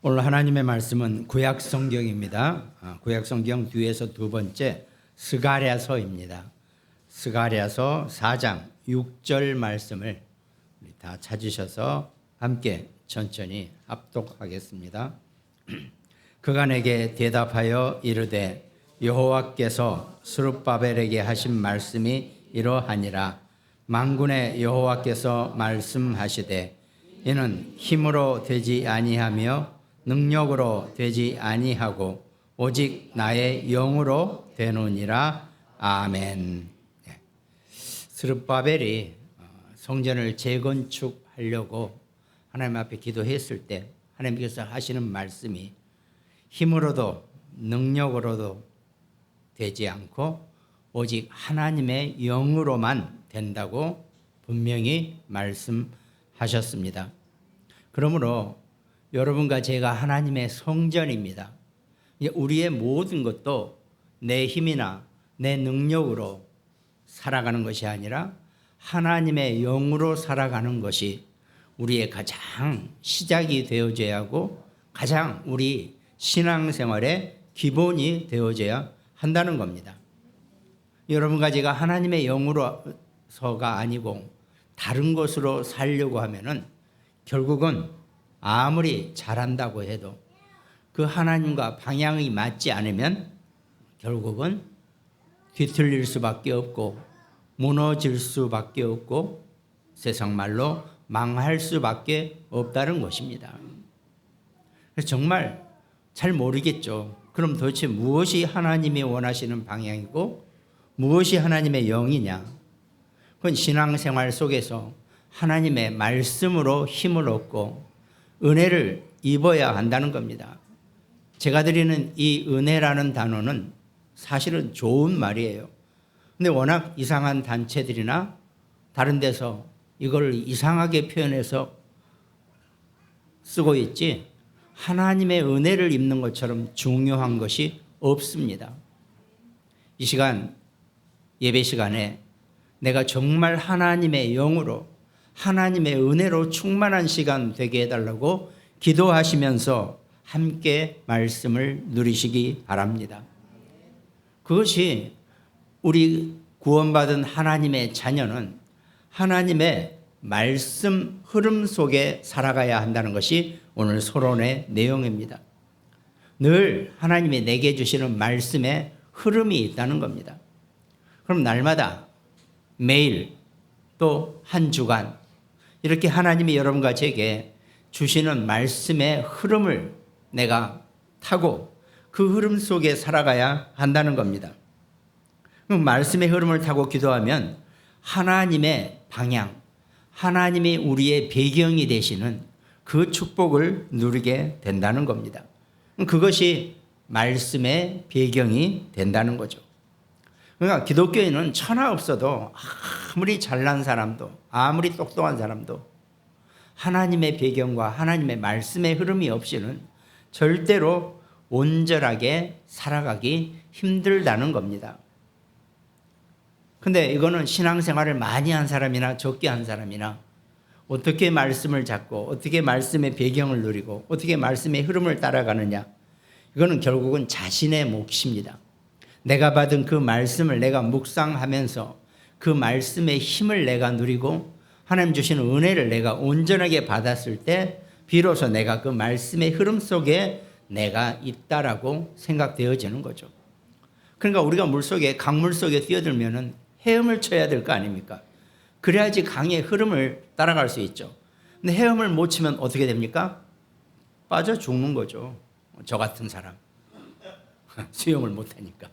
오늘 하나님의 말씀은 구약 성경입니다. 구약 성경 뒤에서 두 번째 스가랴서입니다. 스가랴서 4장 6절 말씀을 우리 다 찾으셔서 함께 천천히 합독하겠습니다. 그가 내게 대답하여 이르되 여호와께서 스룹바벨에게 하신 말씀이 이러하니라. 만군의 여호와께서 말씀하시되 이는 힘으로 되지 아니하며 능력으로 되지 아니하고 오직 나의 영으로 되느니라. 아멘. 스룹바벨이 성전을 재건축하려고 하나님 앞에 기도했을 때 하나님께서 하시는 말씀이 힘으로도 능력으로도 되지 않고 오직 하나님의 영으로만 된다고 분명히 말씀하셨습니다. 그러므로 여러분과 제가 하나님의 성전입니다. 우리의 모든 것도 내 힘이나 내 능력으로 살아가는 것이 아니라 하나님의 영으로 살아가는 것이 우리의 가장 시작이 되어져야 하고 가장 우리 신앙생활의 기본이 되어져야 한다는 겁니다. 여러분과 제가 하나님의 영으로서가 아니고 다른 것으로 살려고 하면은 결국은 아무리 잘한다고 해도 그 하나님과 방향이 맞지 않으면 결국은 뒤틀릴 수밖에 없고 무너질 수밖에 없고 세상 말로 망할 수밖에 없다는 것입니다. 그래서 정말 잘 모르겠죠. 그럼 도대체 무엇이 하나님이 원하시는 방향이고 무엇이 하나님의 영이냐? 그건 신앙생활 속에서 하나님의 말씀으로 힘을 얻고 은혜를 입어야 한다는 겁니다. 제가 드리는 이 은혜라는 단어는 사실은 좋은 말이에요. 근데 워낙 이상한 단체들이나 다른 데서 이걸 이상하게 표현해서 쓰고 있지 하나님의 은혜를 입는 것처럼 중요한 것이 없습니다. 이 시간 예배 시간에 내가 정말 하나님의 영으로 하나님의 은혜로 충만한 시간 되게 해달라고 기도하시면서 함께 말씀을 누리시기 바랍니다. 그것이 우리 구원받은 하나님의 자녀는 하나님의 말씀 흐름 속에 살아가야 한다는 것이 오늘 서론의 내용입니다. 늘 하나님이 내게 주시는 말씀에 흐름이 있다는 겁니다. 그럼 날마다 매일 또 한 주간 이렇게 하나님이 여러분과 제게 주시는 말씀의 흐름을 내가 타고 그 흐름 속에 살아가야 한다는 겁니다. 그럼 말씀의 흐름을 타고 기도하면 하나님의 방향, 하나님이 우리의 배경이 되시는 그 축복을 누리게 된다는 겁니다. 그것이 말씀의 배경이 된다는 거죠. 그러니까 기독교인은 천하 없어도 아무리 잘난 사람도 아무리 똑똑한 사람도 하나님의 배경과 하나님의 말씀의 흐름이 없이는 절대로 온전하게 살아가기 힘들다는 겁니다. 근데 이거는 신앙생활을 많이 한 사람이나 적게 한 사람이나 어떻게 말씀을 잡고 어떻게 말씀의 배경을 누리고 어떻게 말씀의 흐름을 따라가느냐 이거는 결국은 자신의 몫입니다. 내가 받은 그 말씀을 내가 묵상하면서 그 말씀의 힘을 내가 누리고 하나님 주시는 은혜를 내가 온전하게 받았을 때 비로소 내가 그 말씀의 흐름 속에 내가 있다라고 생각되어지는 거죠. 그러니까 우리가 물속에 강물 속에 뛰어들면은 헤엄을 쳐야 될 거 아닙니까? 그래야지 강의 흐름을 따라갈 수 있죠. 근데 헤엄을 못 치면 어떻게 됩니까? 빠져 죽는 거죠. 저 같은 사람. 수영을 못 하니까.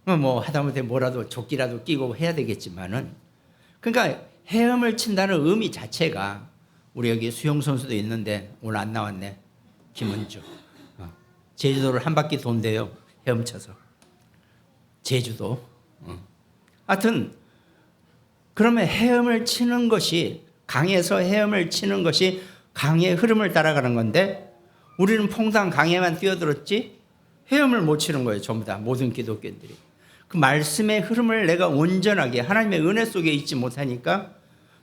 뭐 하다못해 뭐라도 조끼라도 끼고 해야 되겠지만은 그러니까 헤엄을 친다는 의미 자체가 우리 여기 수영 선수도 있는데 오늘 안 나왔네. 김은주. 제주도를 한 바퀴 돈대요. 헤엄쳐서. 제주도. 하여튼 그러면 헤엄을 치는 것이 강에서 헤엄을 치는 것이 강의 흐름을 따라가는 건데 우리는 퐁당 강에만 뛰어들었지 헤엄을 못 치는 거예요. 전부 다 모든 기독교인들이. 그 말씀의 흐름을 내가 온전하게 하나님의 은혜 속에 있지 못하니까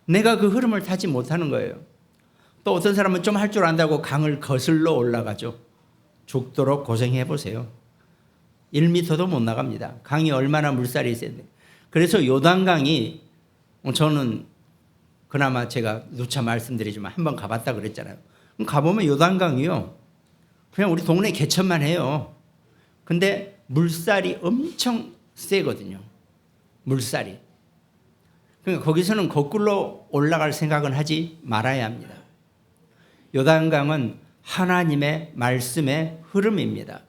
내가 그 흐름을 타지 못하는 거예요. 또 어떤 사람은 좀 할 줄 안다고 강을 거슬러 올라가죠. 죽도록 고생해 보세요. 1m도 못 나갑니다. 강이 얼마나 물살이 센데. 그래서 요단강이, 저는 그나마 제가 누차 말씀드리지만 한번 가봤다 그랬잖아요. 그럼 가보면 요단강이요, 그냥 우리 동네 개천만 해요. 근데 물살이 엄청 세거든요. 물살이. 그러니까 거기서는 거꾸로 올라갈 생각은 하지 말아야 합니다. 요단강은 하나님의 말씀의 흐름입니다.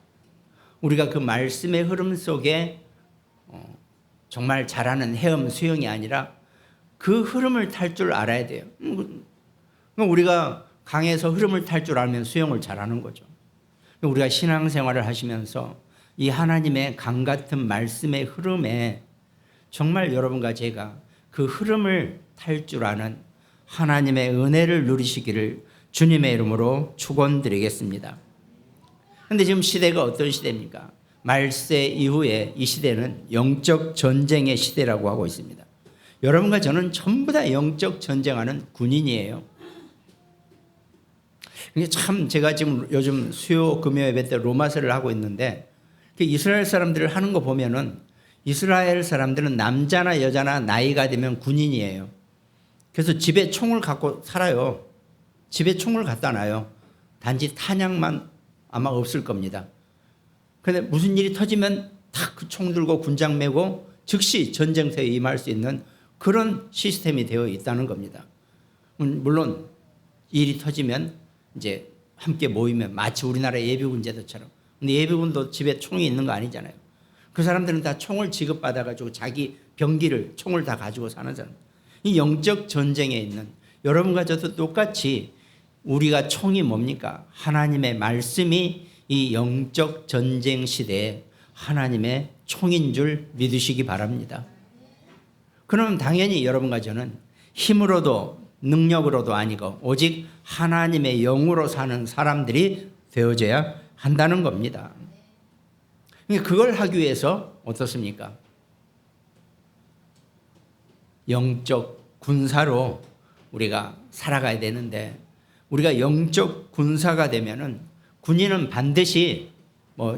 우리가 그 말씀의 흐름 속에 정말 잘하는 헤엄 수영이 아니라 그 흐름을 탈 줄 알아야 돼요. 우리가 강에서 흐름을 탈 줄 알면 수영을 잘하는 거죠. 우리가 신앙생활을 하시면서 이 하나님의 강 같은 말씀의 흐름에 정말 여러분과 제가 그 흐름을 탈 줄 아는 하나님의 은혜를 누리시기를 주님의 이름으로 축원드리겠습니다. 그런데 지금 시대가 어떤 시대입니까? 말세 이후에 이 시대는 영적 전쟁의 시대라고 하고 있습니다. 여러분과 저는 전부 다 영적 전쟁하는 군인이에요. 참 제가 지금 요즘 수요 금요 예배 때 로마서를 하고 있는데 이스라엘 사람들을 하는 거 보면은 이스라엘 사람들은 남자나 여자나 나이가 되면 군인이에요. 그래서 집에 총을 갖고 살아요. 집에 총을 갖다 놔요. 단지 탄약만 아마 없을 겁니다. 그런데 무슨 일이 터지면 탁 그 총 들고 군장 메고 즉시 전쟁터에 임할 수 있는 그런 시스템이 되어 있다는 겁니다. 물론 일이 터지면 이제 함께 모이면 마치 우리나라 예비군 제도처럼. 근데 예비군도 집에 총이 있는 거 아니잖아요. 그 사람들은 다 총을 지급받아가지고 자기 병기를 총을 다 가지고 사는 사람. 이 영적 전쟁에 있는 여러분과 저도 똑같이 우리가 총이 뭡니까? 하나님의 말씀이 이 영적 전쟁 시대에 하나님의 총인 줄 믿으시기 바랍니다. 그러면 당연히 여러분과 저는 힘으로도 능력으로도 아니고 오직 하나님의 영으로 사는 사람들이 되어져야 한다는 겁니다. 그걸 하기 위해서 어떻습니까? 영적 군사로 우리가 살아가야 되는데 우리가 영적 군사가 되면은 군인은 반드시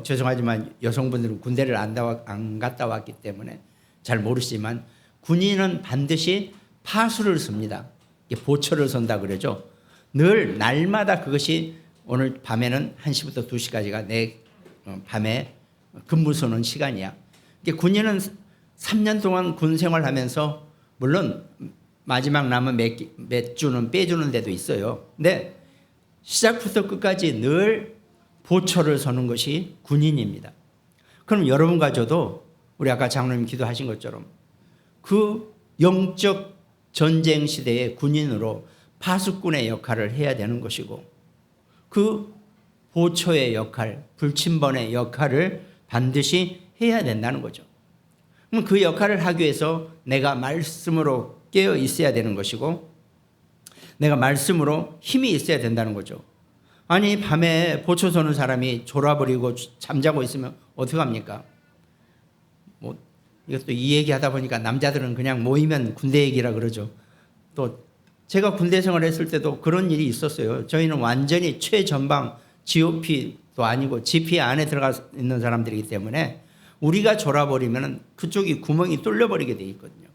죄송하지만 여성분들은 군대를 안 갔다 왔기 때문에 잘 모르시지만 군인은 반드시 파수를 씁니다. 보초를 선다 그러죠. 늘 날마다 그것이 오늘 밤에는 1시부터 2시까지가 내 밤에 근무 서는 시간이야. 군인은 3년 동안 군 생활하면서 물론 마지막 남은 몇 주는 빼주는 데도 있어요. 근데 시작부터 끝까지 늘 보초를 서는 것이 군인입니다. 그럼 여러분과 저도 우리 아까 장로님 기도하신 것처럼 그 영적 전쟁 시대의 군인으로 파수꾼의 역할을 해야 되는 것이고 그 보초의 역할, 불침번의 역할을 반드시 해야 된다는 거죠. 그럼 그 역할을 하기 위해서 내가 말씀으로 깨어 있어야 되는 것이고 내가 말씀으로 힘이 있어야 된다는 거죠. 아니 밤에 보초 서는 사람이 졸아버리고 잠자고 있으면 어떡합니까? 이것도 이 얘기하다 보니까 남자들은 그냥 모이면 군대 얘기라 그러죠. 또 제가 군대 생활을 했을 때도 그런 일이 있었어요. 저희는 완전히 최전방 GOP도 아니고 GP 안에 들어가 있는 사람들이기 때문에 우리가 졸아버리면 그쪽이 구멍이 뚫려버리게 돼 있거든요.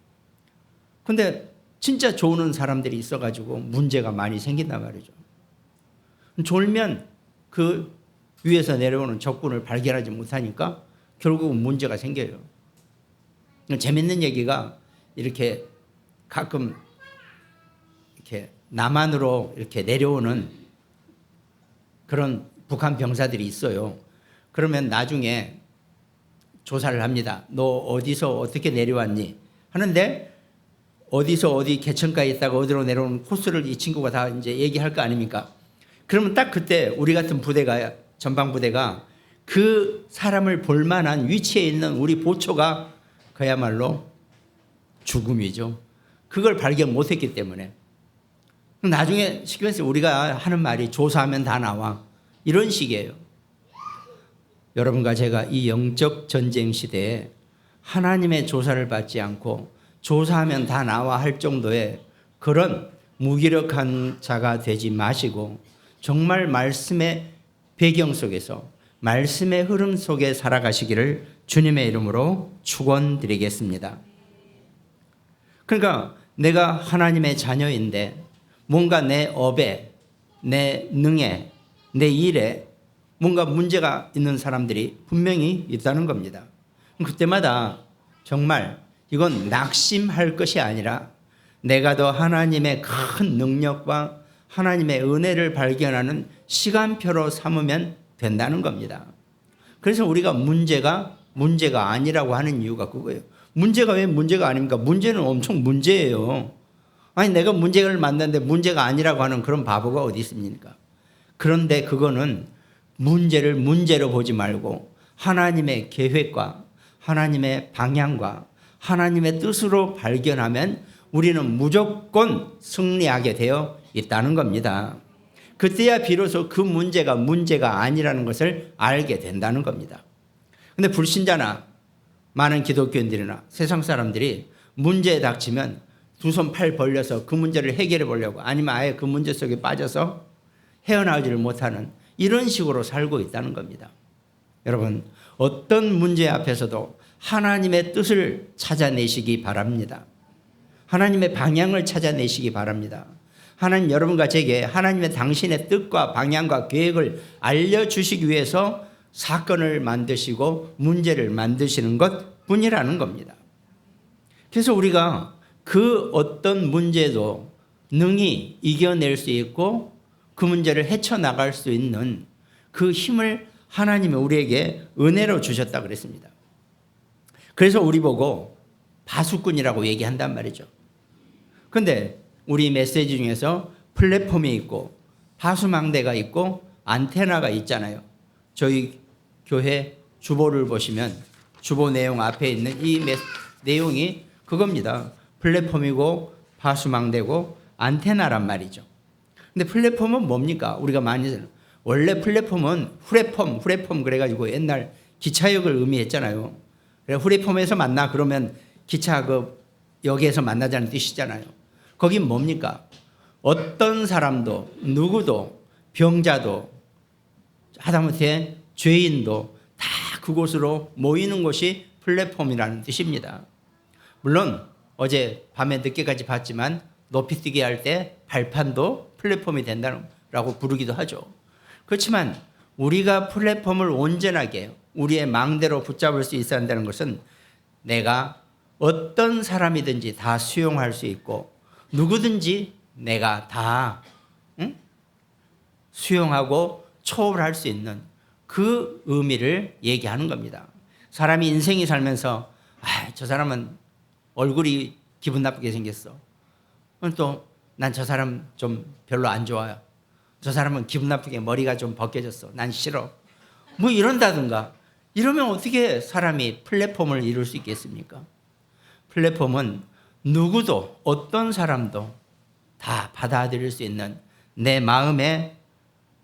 근데 진짜 조는 사람들이 있어가지고 문제가 많이 생긴단 말이죠. 졸면 그 위에서 내려오는 적군을 발견하지 못하니까 결국은 문제가 생겨요. 재밌는 얘기가 이렇게 가끔 이렇게 남한으로 이렇게 내려오는 그런 북한 병사들이 있어요. 그러면 나중에 조사를 합니다. 너 어디서 어떻게 내려왔니? 하는데 어디서 어디 개천가에 있다가 어디로 내려오는 코스를 이 친구가 다 이제 얘기할 거 아닙니까? 그러면 딱 그때 우리 같은 부대가 전방 부대가 그 사람을 볼 만한 위치에 있는 우리 보초가 그야말로 죽음이죠. 그걸 발견 못했기 때문에 나중에 시키면서 우리가 하는 말이 조사하면 다 나와 이런 식이에요. 여러분과 제가 이 영적 전쟁 시대에 하나님의 조사를 받지 않고 조사하면 다 나와 할 정도의 그런 무기력한 자가 되지 마시고 정말 말씀의 배경 속에서 말씀의 흐름 속에 살아가시기를 주님의 이름으로 축원드리겠습니다. 그러니까 내가 하나님의 자녀인데 뭔가 내 업에, 내 능에, 내 일에 뭔가 문제가 있는 사람들이 분명히 있다는 겁니다. 그때마다 정말 이건 낙심할 것이 아니라 내가 더 하나님의 큰 능력과 하나님의 은혜를 발견하는 시간표로 삼으면 된다는 겁니다. 그래서 우리가 문제가 아니라고 하는 이유가 그거예요. 문제가 왜 문제가 아닙니까? 문제는 엄청 문제예요. 아니 내가 문제를 만났는데 문제가 아니라고 하는 그런 바보가 어디 있습니까? 그런데 그거는 문제를 문제로 보지 말고 하나님의 계획과 하나님의 방향과 하나님의 뜻으로 발견하면 우리는 무조건 승리하게 되어 있다는 겁니다. 그때야 비로소 그 문제가 아니라는 것을 알게 된다는 겁니다. 근데 불신자나 많은 기독교인들이나 세상 사람들이 문제에 닥치면 두 손 팔 벌려서 그 문제를 해결해 보려고 아니면 아예 그 문제 속에 빠져서 헤어나오지를 못하는 이런 식으로 살고 있다는 겁니다. 여러분, 어떤 문제 앞에서도 하나님의 뜻을 찾아내시기 바랍니다. 하나님의 방향을 찾아내시기 바랍니다. 하나님 여러분과 제게 하나님의 당신의 뜻과 방향과 계획을 알려주시기 위해서 사건을 만드시고 문제를 만드시는 것 뿐이라는 겁니다. 그래서 우리가 그 어떤 문제도 능히 이겨낼 수 있고 그 문제를 헤쳐나갈 수 있는 그 힘을 하나님이 우리에게 은혜로 주셨다 그랬습니다. 그래서 우리 보고 바수꾼이라고 얘기한단 말이죠. 그런데 우리 메시지 중에서 플랫폼이 있고 바수망대가 있고 안테나가 있잖아요. 저희 교회 주보를 보시면 주보 내용 앞에 있는 이 내용이 그겁니다. 플랫폼이고 바수망대고 안테나란 말이죠. 근데 플랫폼은 뭡니까? 우리가 많이 원래 플랫폼은 후레폼 그래가지고 옛날 기차역을 의미했잖아요. 그래 후레폼에서 만나 그러면 기차 그 역에서 만나자는 뜻이잖아요. 거긴 뭡니까? 어떤 사람도 누구도 병자도 하다못해 죄인도 다 그곳으로 모이는 곳이 플랫폼이라는 뜻입니다. 물론 어제 밤에 늦게까지 봤지만 높이뛰기 할 때 발판도 플랫폼이 된다고 부르기도 하죠. 그렇지만 우리가 플랫폼을 온전하게 우리의 망대로 붙잡을 수 있어야 한다는 것은 내가 어떤 사람이든지 다 수용할 수 있고 누구든지 내가 다 수용하고 초월할 수 있는 그 의미를 얘기하는 겁니다. 사람이 인생이 살면서 저 사람은 얼굴이 기분 나쁘게 생겼어. 또 난 저 사람 좀 별로 안 좋아요. 저 사람은 기분 나쁘게 머리가 좀 벗겨졌어. 난 싫어. 뭐 이런다든가. 이러면 어떻게 사람이 플랫폼을 이룰 수 있겠습니까? 플랫폼은 누구도 어떤 사람도 다 받아들일 수 있는 내 마음의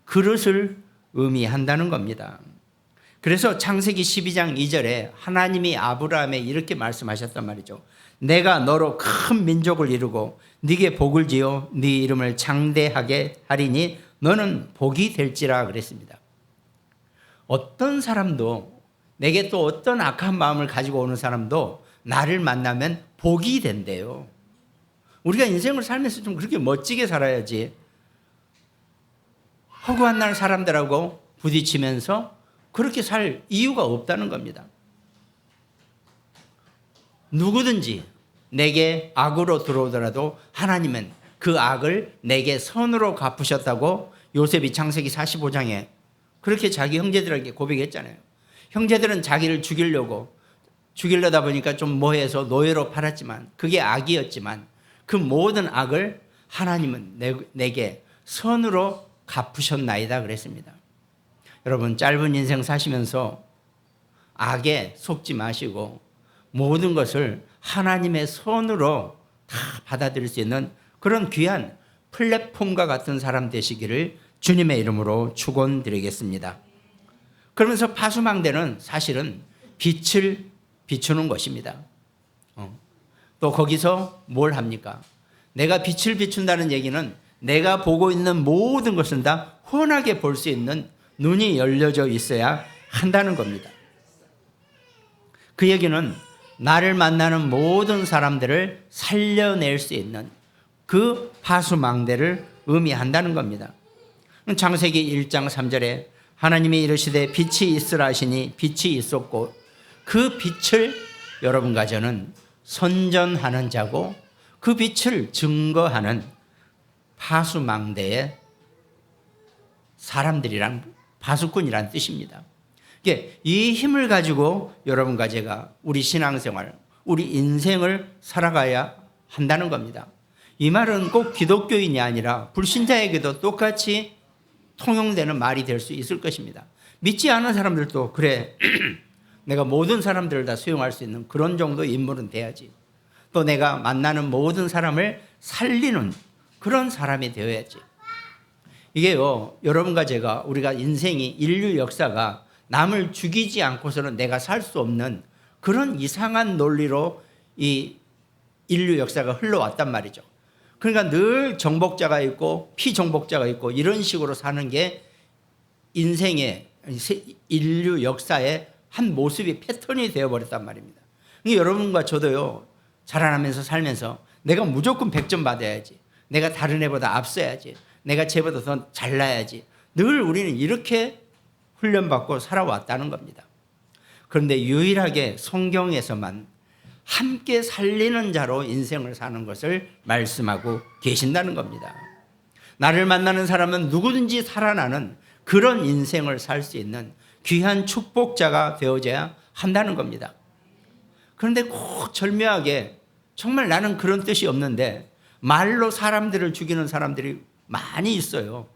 그릇을 의미한다는 겁니다. 그래서 창세기 12장 2절에 하나님이 아브라함에 이렇게 말씀하셨단 말이죠. 내가 너로 큰 민족을 이루고 네게 복을 지어 네 이름을 장대하게 하리니 너는 복이 될지라 그랬습니다. 어떤 사람도 내게 또 어떤 악한 마음을 가지고 오는 사람도 나를 만나면 복이 된대요. 우리가 인생을 살면서 좀 그렇게 멋지게 살아야지 허구한 날 사람들하고 부딪히면서 그렇게 살 이유가 없다는 겁니다. 누구든지 내게 악으로 들어오더라도 하나님은 그 악을 내게 선으로 갚으셨다고 요셉이 창세기 45장에 그렇게 자기 형제들에게 고백했잖아요. 형제들은 자기를 죽이려다 보니까 좀 뭐해서 노예로 팔았지만 그게 악이었지만 그 모든 악을 하나님은 내게 선으로 갚으셨나이다 그랬습니다. 여러분 짧은 인생 사시면서 악에 속지 마시고 모든 것을 하나님의 선으로 다 받아들일 수 있는 그런 귀한 플랫폼과 같은 사람 되시기를 주님의 이름으로 축원드리겠습니다. 그러면서 파수망대는 사실은 빛을 비추는 것입니다. 또 거기서 뭘 합니까? 내가 빛을 비춘다는 얘기는 내가 보고 있는 모든 것은 다 훤하게 볼 수 있는 눈이 열려져 있어야 한다는 겁니다. 그 얘기는 나를 만나는 모든 사람들을 살려낼 수 있는 그 파수망대를 의미한다는 겁니다. 창세기 1장 3절에 하나님이 이르시되 빛이 있으라 하시니 빛이 있었고 그 빛을 여러분과 저는 선전하는 자고 그 빛을 증거하는 파수망대의 사람들이란 파수꾼이란 뜻입니다. 이 힘을 가지고 여러분과 제가 우리 신앙생활, 우리 인생을 살아가야 한다는 겁니다. 이 말은 꼭 기독교인이 아니라 불신자에게도 똑같이 통용되는 말이 될 수 있을 것입니다. 믿지 않은 사람들도 그래 내가 모든 사람들을 다 수용할 수 있는 그런 정도의 인물은 돼야지. 또 내가 만나는 모든 사람을 살리는 그런 사람이 되어야지. 이게요, 여러분과 제가 우리가 인생이 인류 역사가 남을 죽이지 않고서는 내가 살 수 없는 그런 이상한 논리로 이 인류 역사가 흘러왔단 말이죠. 그러니까 늘 정복자가 있고 피정복자가 있고 이런 식으로 사는 게 인생의 인류 역사의 한 모습이 패턴이 되어버렸단 말입니다. 그러니까 여러분과 저도요, 자라나면서 살면서 내가 무조건 100점 받아야지, 내가 다른 애보다 앞서야지, 내가 쟤보다 더 잘나야지, 늘 우리는 이렇게 훈련받고 살아왔다는 겁니다. 그런데 유일하게 성경에서만 함께 살리는 자로 인생을 사는 것을 말씀하고 계신다는 겁니다. 나를 만나는 사람은 누구든지 살아나는 그런 인생을 살 수 있는 귀한 축복자가 되어져야 한다는 겁니다. 그런데 꼭 절묘하게 정말 나는 그런 뜻이 없는데 말로 사람들을 죽이는 사람들이 많이 있어요.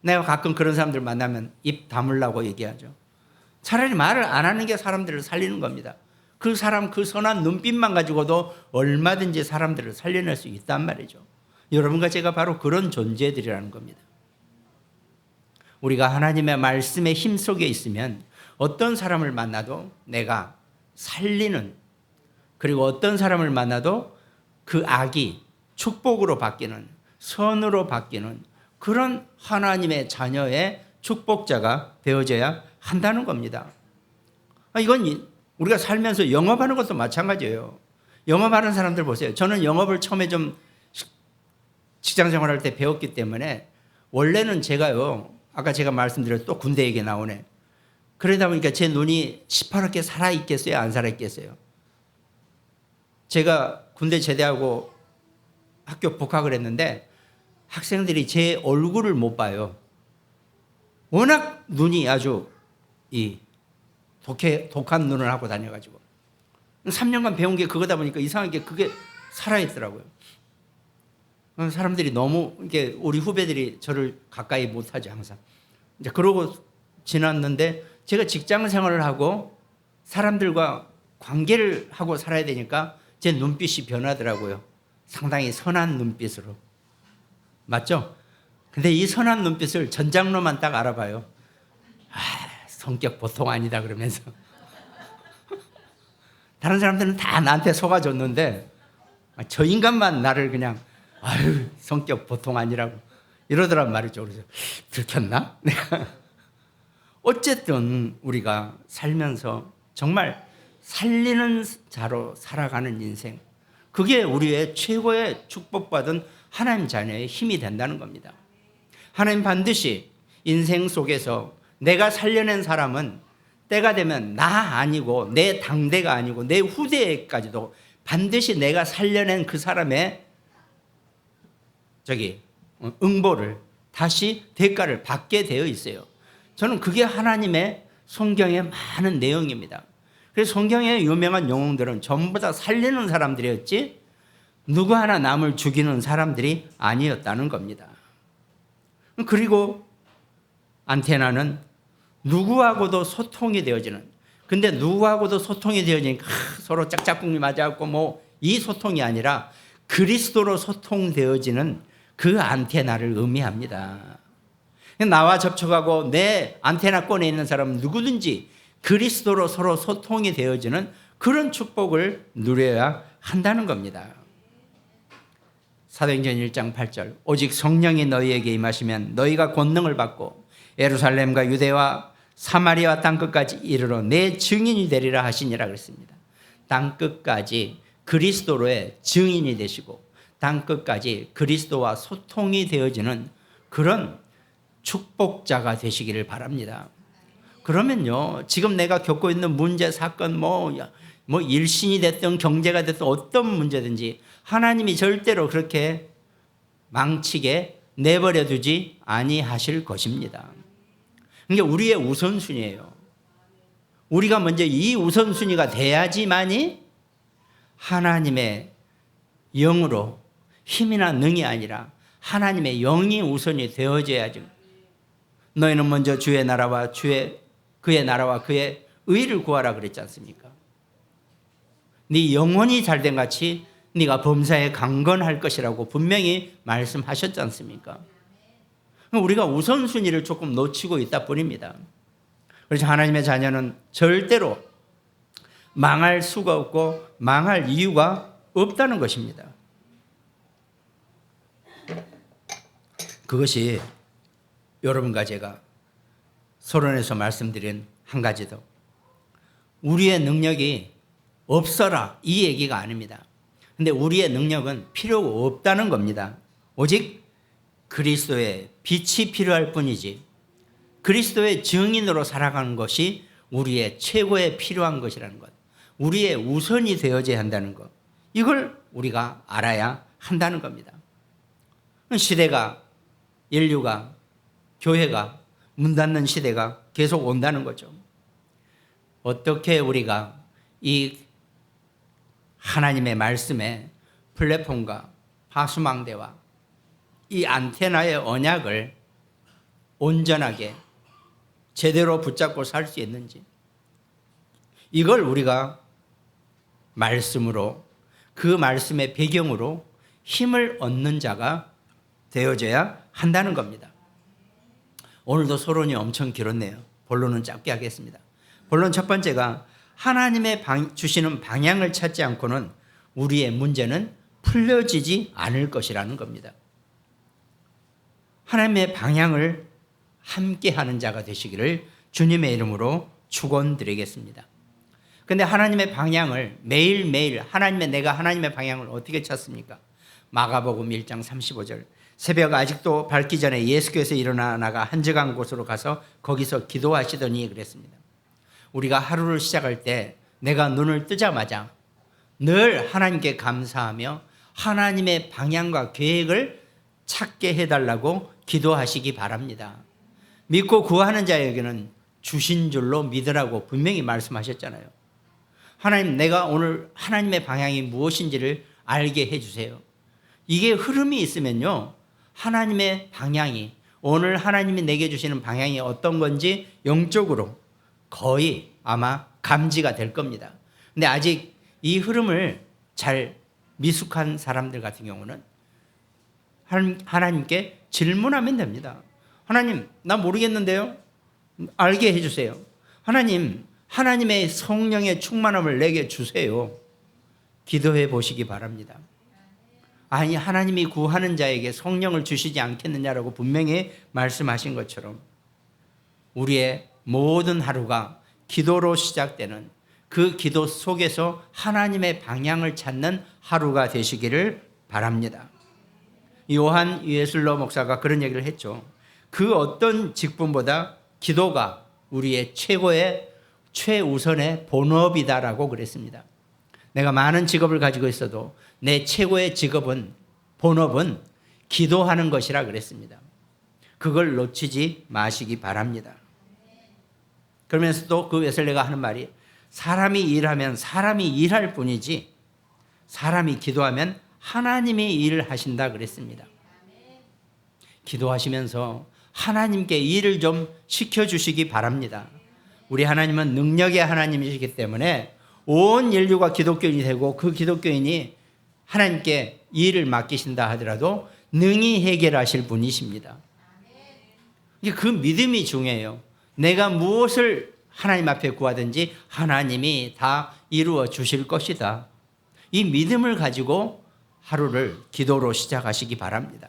내가 가끔 그런 사람들 만나면 입 다물라고 얘기하죠. 차라리 말을 안 하는 게 사람들을 살리는 겁니다. 그 사람 그 선한 눈빛만 가지고도 얼마든지 사람들을 살려낼 수 있단 말이죠. 여러분과 제가 바로 그런 존재들이라는 겁니다. 우리가 하나님의 말씀의 힘 속에 있으면 어떤 사람을 만나도 내가 살리는, 그리고 어떤 사람을 만나도 그 악이 축복으로 바뀌는, 선으로 바뀌는 그런 하나님의 자녀의 축복자가 되어져야 한다는 겁니다. 이건 우리가 살면서 영업하는 것도 마찬가지예요. 영업하는 사람들 보세요. 저는 영업을 처음에 좀 직장 생활할 때 배웠기 때문에 원래는 제가요, 아까 제가 말씀드렸 또 군대 얘기 나오네. 그러다 보니까 제 눈이 시퍼렇게 살아있겠어요? 안 살아있겠어요? 제가 군대 제대하고 학교 복학을 했는데 학생들이 제 얼굴을 못 봐요. 워낙 눈이 아주 독한 눈을 하고 다녀가지고 3년간 배운 게 그거다 보니까 이상하게 그게 살아있더라고요. 사람들이 너무 이게 우리 후배들이 저를 가까이 못하죠 항상. 이제 그러고 지났는데 제가 직장 생활을 하고 사람들과 관계를 하고 살아야 되니까 제 눈빛이 변하더라고요. 상당히 선한 눈빛으로. 맞죠? 근데 이 선한 눈빛을 전장로만 딱 알아봐요. 성격 보통 아니다 그러면서. 다른 사람들은 다 나한테 속아줬는데 저 인간만 나를 그냥 성격 보통 아니라고 이러더란 말이죠. 그래서 들켰나? 내가. 어쨌든 우리가 살면서 정말 살리는 자로 살아가는 인생, 그게 우리의 최고의 축복받은 하나님 자녀의 힘이 된다는 겁니다. 하나님 반드시 인생 속에서 내가 살려낸 사람은 때가 되면 나 아니고 내 당대가 아니고 내 후대까지도 반드시 내가 살려낸 그 사람의 응보를 다시 대가를 받게 되어 있어요. 저는 그게 하나님의 성경의 많은 내용입니다. 그래서 성경의 유명한 영웅들은 전부 다 살리는 사람들이었지 누구 하나 남을 죽이는 사람들이 아니었다는 겁니다. 그리고 안테나는 누구하고도 소통이 되어지는, 근데 누구하고도 소통이 되어지니까 서로 짝짝꿍이 맞아갖고 이 소통이 아니라 그리스도로 소통되어지는 그 안테나를 의미합니다. 나와 접촉하고 내 안테나권에 있는 사람은 누구든지 그리스도로 서로 소통이 되어지는 그런 축복을 누려야 한다는 겁니다. 사도행전 1장 8절 오직 성령이 너희에게 임하시면 너희가 권능을 받고 예루살렘과 유대와 사마리아 땅끝까지 이르러 내 증인이 되리라 하시니라 그랬습니다. 땅끝까지 그리스도로의 증인이 되시고 땅끝까지 그리스도와 소통이 되어지는 그런 축복자가 되시기를 바랍니다. 그러면요, 지금 내가 겪고 있는 문제, 사건, 뭐 일신이 됐든 경제가 됐든 어떤 문제든지 하나님이 절대로 그렇게 망치게 내버려 두지 아니하실 것입니다. 이게 우리의 우선순위예요. 우리가 먼저 이 우선순위가 돼야지만이 하나님의 영으로 힘이나 능이 아니라 하나님의 영이 우선이 되어져야죠. 너희는 먼저 주의 나라와 그의 나라와 그의 의를 구하라 그랬지 않습니까? 네 영혼이 잘된 같이 네가 범사에 강건할 것이라고 분명히 말씀하셨지 않습니까? 우리가 우선순위를 조금 놓치고 있다 뿐입니다. 그래서 하나님의 자녀는 절대로 망할 수가 없고 망할 이유가 없다는 것입니다. 그것이 여러분과 제가 서론에서 말씀드린 한 가지 더, 우리의 능력이 없어라 이 얘기가 아닙니다. 근데 우리의 능력은 필요가 없다는 겁니다. 오직 그리스도의 빛이 필요할 뿐이지 그리스도의 증인으로 살아가는 것이 우리의 최고의 필요한 것이라는 것, 우리의 우선이 되어져야 한다는 것, 이걸 우리가 알아야 한다는 겁니다. 시대가, 인류가, 교회가 문 닫는 시대가 계속 온다는 거죠. 어떻게 우리가 이 하나님의 말씀의 플랫폼과 파수망대와 이 안테나의 언약을 온전하게 제대로 붙잡고 살 수 있는지, 이걸 우리가 말씀으로, 그 말씀의 배경으로 힘을 얻는 자가 되어져야 한다는 겁니다. 오늘도 서론이 엄청 길었네요. 본론은 짧게 하겠습니다. 본론 첫 번째가 하나님의 주시는 방향을 찾지 않고는 우리의 문제는 풀려지지 않을 것이라는 겁니다. 하나님의 방향을 함께 하는 자가 되시기를 주님의 이름으로 축원드리겠습니다. 그런데 하나님의 방향을 매일매일 내가 하나님의 방향을 어떻게 찾습니까? 마가복음 1장 35절 새벽 아직도 밝기 전에 예수께서 일어나 나가 한적한 곳으로 가서 거기서 기도하시더니 그랬습니다. 우리가 하루를 시작할 때 내가 눈을 뜨자마자 늘 하나님께 감사하며 하나님의 방향과 계획을 찾게 해달라고 기도하시기 바랍니다. 믿고 구하는 자에게는 주신 줄로 믿으라고 분명히 말씀하셨잖아요. 하나님, 내가 오늘 하나님의 방향이 무엇인지를 알게 해주세요. 이게 흐름이 있으면요, 하나님의 방향이, 오늘 하나님이 내게 주시는 방향이 어떤 건지 영적으로 거의 아마 감지가 될 겁니다. 근데 아직 이 흐름을 잘 미숙한 사람들 같은 경우는 하나님께 질문하면 됩니다. 하나님, 나 모르겠는데요? 알게 해주세요. 하나님, 하나님의 성령의 충만함을 내게 주세요. 기도해 보시기 바랍니다. 아니, 하나님이 구하는 자에게 성령을 주시지 않겠느냐라고 분명히 말씀하신 것처럼 우리의 모든 하루가 기도로 시작되는, 그 기도 속에서 하나님의 방향을 찾는 하루가 되시기를 바랍니다. 요한 예술로 목사가 그런 얘기를 했죠. 그 어떤 직분보다 기도가 우리의 최우선의 본업이다라고 그랬습니다. 내가 많은 직업을 가지고 있어도 내 최고의 본업은 기도하는 것이라 그랬습니다. 그걸 놓치지 마시기 바랍니다. 그러면서도 그 웨슬리가 하는 말이, 사람이 일하면 사람이 일할 뿐이지 사람이 기도하면 하나님이 일을 하신다 그랬습니다. 기도하시면서 하나님께 일을 좀 시켜주시기 바랍니다. 우리 하나님은 능력의 하나님이시기 때문에 온 인류가 기독교인이 되고 그 기독교인이 하나님께 일을 맡기신다 하더라도 능히 해결하실 분이십니다. 그 믿음이 중요해요. 내가 무엇을 하나님 앞에 구하든지 하나님이 다 이루어 주실 것이다. 이 믿음을 가지고 하루를 기도로 시작하시기 바랍니다.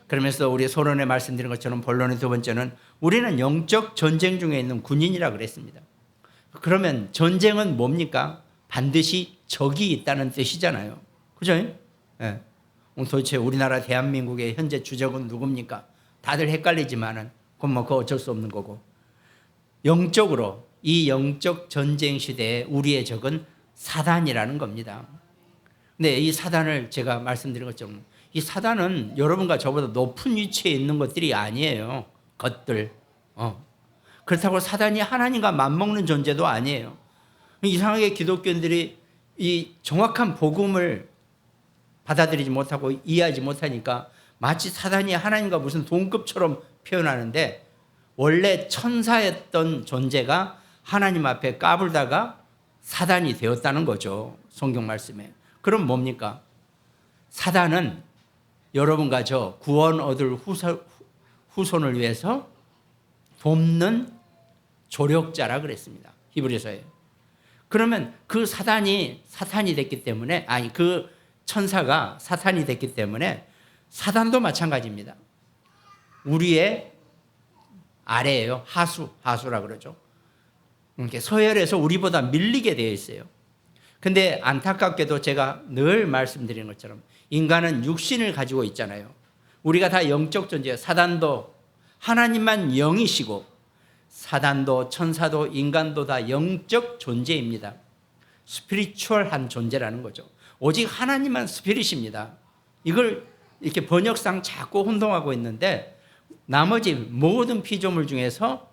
그러면서 우리 서론에 말씀드린 것처럼 본론의 두 번째는 우리는 영적 전쟁 중에 있는 군인이라 그랬습니다. 그러면 전쟁은 뭡니까? 반드시 적이 있다는 뜻이잖아요. 그죠? 예. 도대체 우리나라 대한민국의 현재 주적은 누굽니까? 다들 헷갈리지만은 그거 어쩔 수 없는 거고. 영적으로 이 영적 전쟁 시대에 우리의 적은 사단이라는 겁니다. 근데 이 사단을 제가 말씀드린 것처럼 이 사단은 여러분과 저보다 높은 위치에 있는 것들이 아니에요. 것들. 그렇다고 사단이 하나님과 맞먹는 존재도 아니에요. 이상하게 기독교인들이 이 정확한 복음을 받아들이지 못하고 이해하지 못하니까 마치 사단이 하나님과 무슨 동급처럼 표현하는데 원래 천사였던 존재가 하나님 앞에 까불다가 사단이 되었다는 거죠. 성경 말씀에. 그럼 뭡니까? 사단은 여러분과 저 구원 얻을 후손을 위해서 돕는 조력자라 그랬습니다. 히브리서에. 그러면 그 사단이 사탄이 됐기 때문에 그 천사가 사탄이 됐기 때문에 사단도 마찬가지입니다. 우리의 아래예요. 하수라 그러죠. 이렇게 서열에서 우리보다 밀리게 되어 있어요. 근데 안타깝게도 제가 늘 말씀드리는 것처럼 인간은 육신을 가지고 있잖아요. 우리가 다 영적 존재예요. 사단도 하나님만 영이시고 사단도 천사도 인간도 다 영적 존재입니다. 스피리추얼한 존재라는 거죠. 오직 하나님만 스피릿입니다. 이걸 이렇게 번역상 자꾸 혼동하고 있는데 나머지 모든 피조물 중에서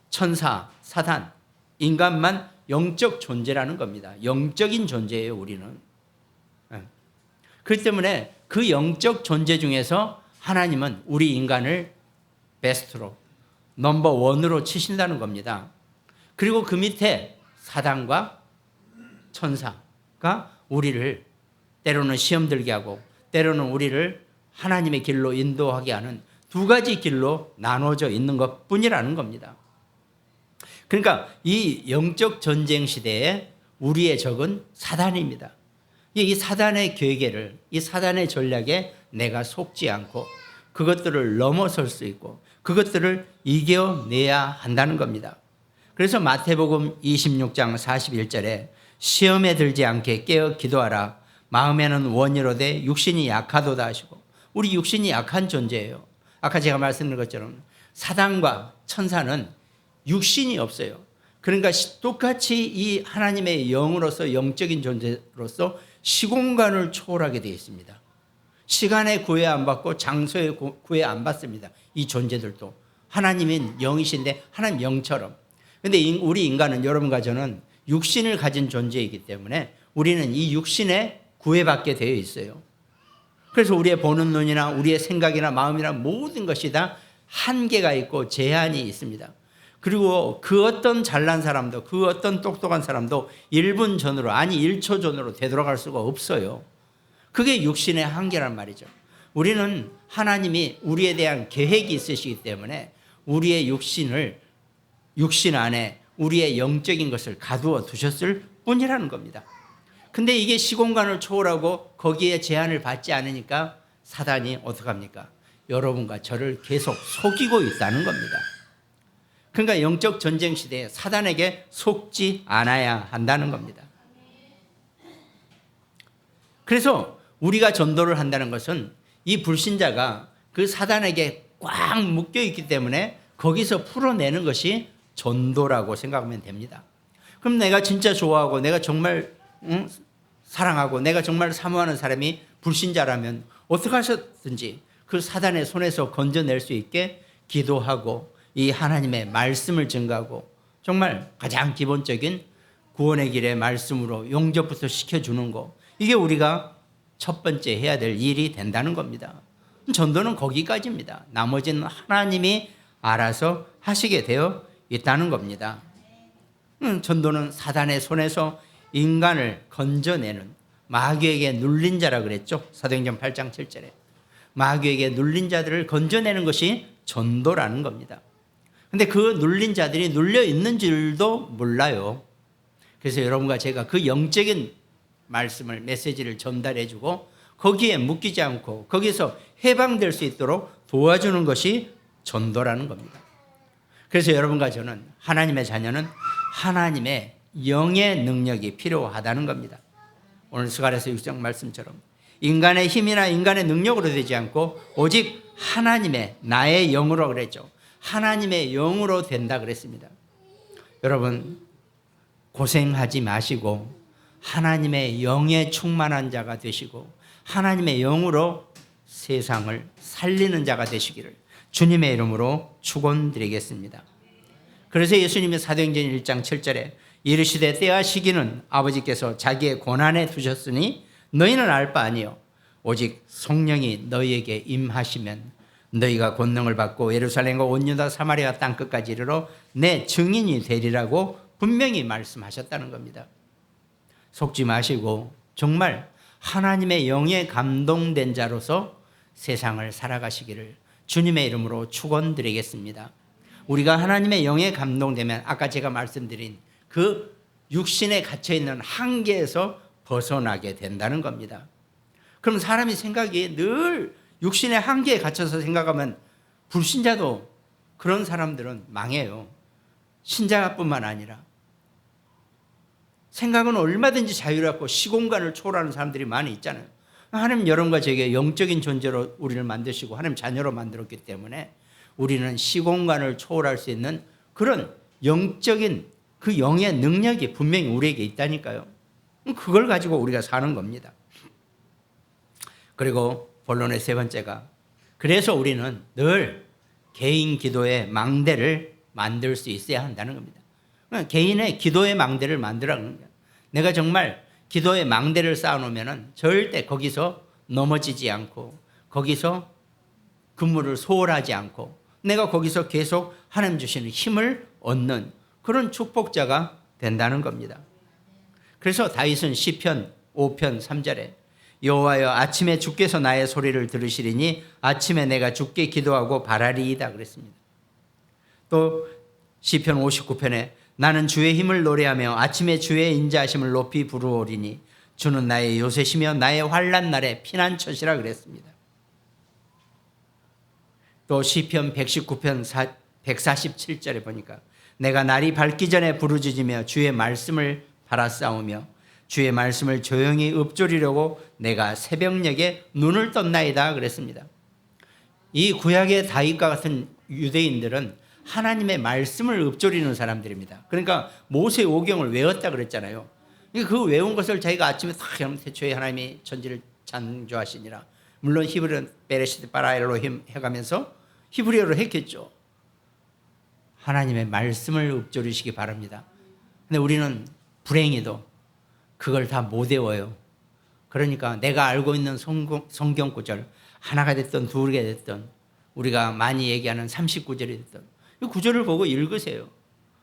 천사, 사단, 인간만 영적 존재라는 겁니다. 영적인 존재예요, 우리는. 그렇기 때문에 그 영적 존재 중에서 하나님은 우리 인간을 베스트로, 넘버 원으로 치신다는 겁니다. 그리고 그 밑에 사단과 천사가 우리를 때로는 시험 들게 하고 때로는 우리를 하나님의 길로 인도하게 하는 두 가지 길로 나눠져 있는 것뿐이라는 겁니다. 그러니까 이 영적 전쟁 시대에 우리의 적은 사단입니다. 이 사단의 괴계를, 이 사단의 전략에 내가 속지 않고 그것들을 넘어설 수 있고 그것들을 이겨내야 한다는 겁니다. 그래서 마태복음 26장 41절에 시험에 들지 않게 깨어 기도하라. 마음에는 원이로되 육신이 약하도다 하시고, 우리 육신이 약한 존재예요. 아까 제가 말씀드린 것처럼 사단과 천사는 육신이 없어요. 그러니까 똑같이 이 하나님의 영으로서 영적인 존재로서 시공간을 초월하게 되어 있습니다. 시간에 구애 안 받고 장소에 구애 안 받습니다. 이 존재들도 하나님은 영이신데 하나님 영처럼. 그런데 우리 인간은, 여러분과 저는 육신을 가진 존재이기 때문에 우리는 이 육신에 구애받게 되어 있어요. 그래서 우리의 보는 눈이나 우리의 생각이나 마음이나 모든 것이 다 한계가 있고 제한이 있습니다. 그리고 그 어떤 잘난 사람도, 그 어떤 똑똑한 사람도 1분 전으로, 아니 1초 전으로 되돌아갈 수가 없어요. 그게 육신의 한계란 말이죠. 우리는 하나님이 우리에 대한 계획이 있으시기 때문에 우리의 육신 안에 우리의 영적인 것을 가두어 두셨을 뿐이라는 겁니다. 근데 이게 시공간을 초월하고 거기에 제한을 받지 않으니까 사단이 어떡합니까? 여러분과 저를 계속 속이고 있다는 겁니다. 그러니까 영적 전쟁 시대에 사단에게 속지 않아야 한다는 겁니다. 그래서 우리가 전도를 한다는 것은 이 불신자가 그 사단에게 꽉 묶여 있기 때문에 거기서 풀어내는 것이 전도라고 생각하면 됩니다. 그럼 내가 진짜 좋아하고 내가 정말 사랑하고 내가 정말 사모하는 사람이 불신자라면 어떻게 하셨든지 그 사단의 손에서 건져낼 수 있게 기도하고 이 하나님의 말씀을 증거하고 정말 가장 기본적인 구원의 길의 말씀으로 용접부터 시켜주는 거, 이게 우리가 첫 번째 해야 될 일이 된다는 겁니다. 전도는 거기까지입니다. 나머지는 하나님이 알아서 하시게 되어 있다는 겁니다. 전도는 사단의 손에서 인간을 건져내는, 마귀에게 눌린 자라 그랬죠. 사도행전 8장 7절에 마귀에게 눌린 자들을 건져내는 것이 전도라는 겁니다. 근데 그 눌린 자들이 눌려 있는 줄도 몰라요. 그래서 여러분과 제가 그 영적인 말씀을 메시지를 전달해주고 거기에 묶이지 않고 거기서 해방될 수 있도록 도와주는 것이 전도라는 겁니다. 그래서 여러분과 저는 하나님의 자녀는 하나님의 영의 능력이 필요하다는 겁니다. 오늘 스가랴서 6장 말씀처럼 인간의 힘이나 인간의 능력으로 되지 않고 오직 하나님의 나의 영으로 그랬죠. 하나님의 영으로 된다 그랬습니다. 여러분 고생하지 마시고 하나님의 영에 충만한 자가 되시고 하나님의 영으로 세상을 살리는 자가 되시기를 주님의 이름으로 축원드리겠습니다. 그래서 예수님이 사도행전 1장 7절에 이르시되 때와 시기는 아버지께서 자기의 권한에 두셨으니 너희는 알 바 아니요 오직 성령이 너희에게 임하시면 너희가 권능을 받고 예루살렘과 온 유다 사마리아 땅 끝까지 이르러 내 증인이 되리라고 분명히 말씀하셨다는 겁니다. 속지 마시고 정말 하나님의 영에 감동된 자로서 세상을 살아가시기를 주님의 이름으로 축원드리겠습니다. 우리가 하나님의 영에 감동되면 아까 제가 말씀드린 그 육신에 갇혀있는 한계에서 벗어나게 된다는 겁니다. 그럼 사람이 생각이 늘 육신의 한계에 갇혀서 생각하면 불신자도 그런 사람들은 망해요. 신자뿐만 아니라 생각은 얼마든지 자유롭고 시공간을 초월하는 사람들이 많이 있잖아요. 하나님 여러분과 저에게 영적인 존재로 우리를 만드시고 하나님 자녀로 만들었기 때문에 우리는 시공간을 초월할 수 있는 그런 영적인 그 영의 능력이 분명히 우리에게 있다니까요. 그걸 가지고 우리가 사는 겁니다. 그리고 본론의 세 번째가 그래서 우리는 늘 개인 기도의 망대를 만들 수 있어야 한다는 겁니다. 개인의 기도의 망대를 만들라는 거예요. 내가 정말 기도의 망대를 쌓아놓으면 절대 거기서 넘어지지 않고 거기서 근무를 소홀하지 않고 내가 거기서 계속 하나님 주시는 힘을 얻는 그런 축복자가 된다는 겁니다. 그래서 다윗은 시편 5편 3절에 여호와여 아침에 주께서 나의 소리를 들으시리니 아침에 내가 주께 기도하고 바라리이다 그랬습니다. 또 시편 59편에 나는 주의 힘을 노래하며 아침에 주의 인자하심을 높이 부르오리니 주는 나의 요새시며 나의 환난 날의 피난처시라 그랬습니다. 또 시편 119편 147절에 보니까 내가 날이 밝기 전에 부르짖으며 주의 말씀을 바라싸우며 주의 말씀을 조용히 읊조리려고 내가 새벽녘에 눈을 떴나이다 그랬습니다. 이 구약의 다윗과 같은 유대인들은 하나님의 말씀을 읊조리는 사람들입니다. 그러니까 모세 오경을 외웠다 그랬잖아요. 그 외운 것을 자기가 아침에 탁 하면 태초에 하나님이 천지를 창조하시니라. 물론 히브리어는 베레시트 바라 엘로힘 해가면서 히브리어로 했겠죠. 하나님의 말씀을 읊조리시기 바랍니다. 근데 우리는 불행히도 그걸 다 못 외워요. 그러니까 내가 알고 있는 성경 구절 하나가 됐든 두 개 됐든 우리가 많이 얘기하는 39절이 됐든 이 구절을 보고 읽으세요.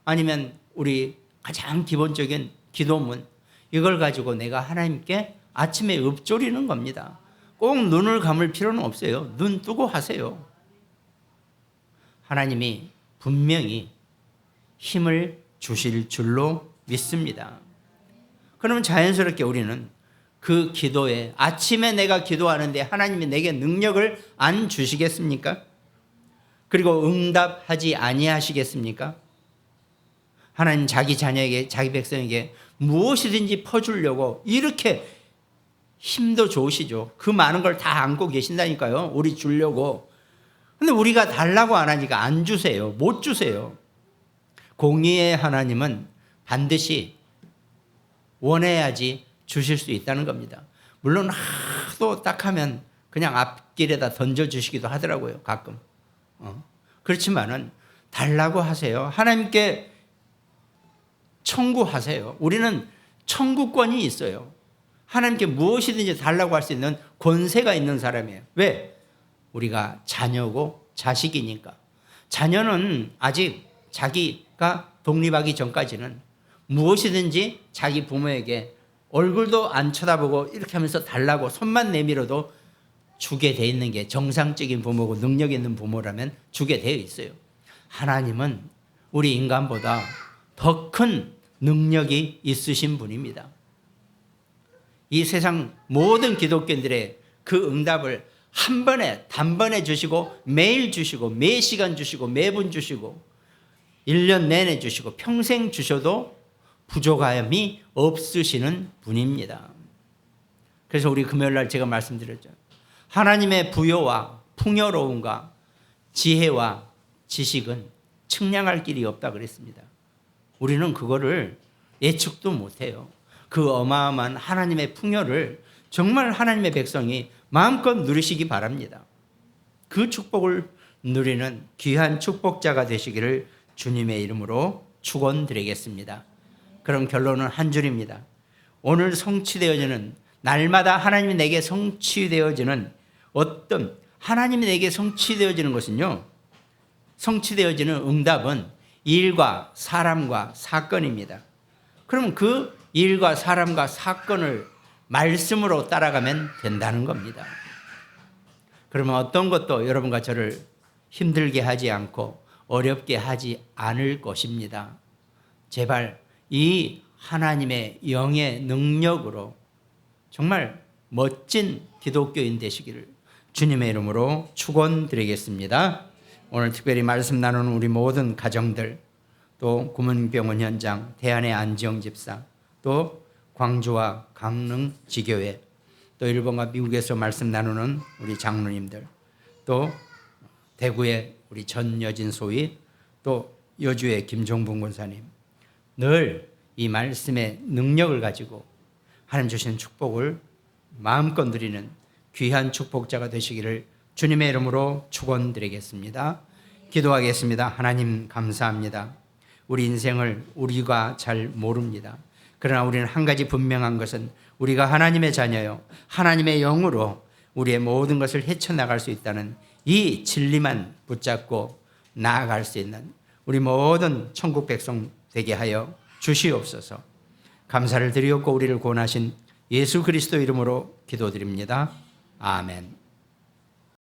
아니면 우리 가장 기본적인 기도문 이걸 가지고 내가 하나님께 아침에 읊조리는 겁니다. 꼭 눈을 감을 필요는 없어요. 눈 뜨고 하세요. 하나님이 분명히 힘을 주실 줄로 믿습니다. 그러면 자연스럽게 우리는 그 기도에 아침에 내가 기도하는데 하나님이 내게 능력을 안 주시겠습니까? 그리고 응답하지 아니하시겠습니까? 하나님 자기 자녀에게 자기 백성에게 무엇이든지 퍼주려고 이렇게 힘도 좋으시죠. 그 많은 걸 다 안고 계신다니까요. 우리 주려고. 근데 우리가 달라고 안 하니까 안 주세요. 못 주세요. 공의의 하나님은 반드시 원해야지 주실 수 있다는 겁니다. 물론 하도 딱하면 그냥 앞길에다 던져주시기도 하더라고요. 가끔. 그렇지만은 달라고 하세요. 하나님께 청구하세요. 우리는 청구권이 있어요. 하나님께 무엇이든지 달라고 할 수 있는 권세가 있는 사람이에요. 왜? 우리가 자녀고 자식이니까. 자녀는 아직 자기가 독립하기 전까지는 무엇이든지 자기 부모에게 얼굴도 안 쳐다보고 이렇게 하면서 달라고 손만 내밀어도 주게 돼 있는 게 정상적인 부모고 능력 있는 부모라면 주게 되어 있어요. 하나님은 우리 인간보다 더 큰 능력이 있으신 분입니다. 이 세상 모든 기독교인들의 그 응답을 한 번에 단번에 주시고 매일 주시고 매 시간 주시고 매분 주시고 1년 내내 주시고 평생 주셔도 부족함이 없으시는 분입니다. 그래서 우리 금요일날 제가 말씀드렸죠. 하나님의 부요와 풍요로움과 지혜와 지식은 측량할 길이 없다 그랬습니다. 우리는 그거를 예측도 못해요. 그 어마어마한 하나님의 풍요를 정말 하나님의 백성이 마음껏 누리시기 바랍니다. 그 축복을 누리는 귀한 축복자가 되시기를 주님의 이름으로 축원드리겠습니다. 그럼 결론은 한 줄입니다. 오늘 성취되어지는 날마다 하나님이 내게 성취되어지는 어떤 하나님이 내게 성취되어지는 것은요. 성취되어지는 응답은 일과 사람과 사건입니다. 그러면 그 일과 사람과 사건을 말씀으로 따라가면 된다는 겁니다. 그러면 어떤 것도 여러분과 저를 힘들게 하지 않고 어렵게 하지 않을 것입니다. 제발 이 하나님의 영의 능력으로 정말 멋진 기독교인 되시기를 주님의 이름으로 축원드리겠습니다. 오늘 특별히 말씀 나누는 우리 모든 가정들, 또 구문병원 현장, 대안의 안지영 집사, 또 광주와 강릉 지교회, 또 일본과 미국에서 말씀 나누는 우리 장로님들, 또 대구의 우리 전여진 소위, 또 여주의 김종분 권사님, 늘 이 말씀의 능력을 가지고 하나님 주신 축복을 마음껏 누리는 귀한 축복자가 되시기를 주님의 이름으로 축원드리겠습니다. 기도하겠습니다. 하나님 감사합니다. 우리 인생을 우리가 잘 모릅니다. 그러나 우리는 한 가지 분명한 것은 우리가 하나님의 자녀요, 하나님의 영으로 우리의 모든 것을 헤쳐나갈 수 있다는 이 진리만 붙잡고 나아갈 수 있는 우리 모든 천국 백성 되게 하여 주시옵소서. 감사를 드리옵고 우리를 구원하신 예수 그리스도 이름으로 기도드립니다. 아멘.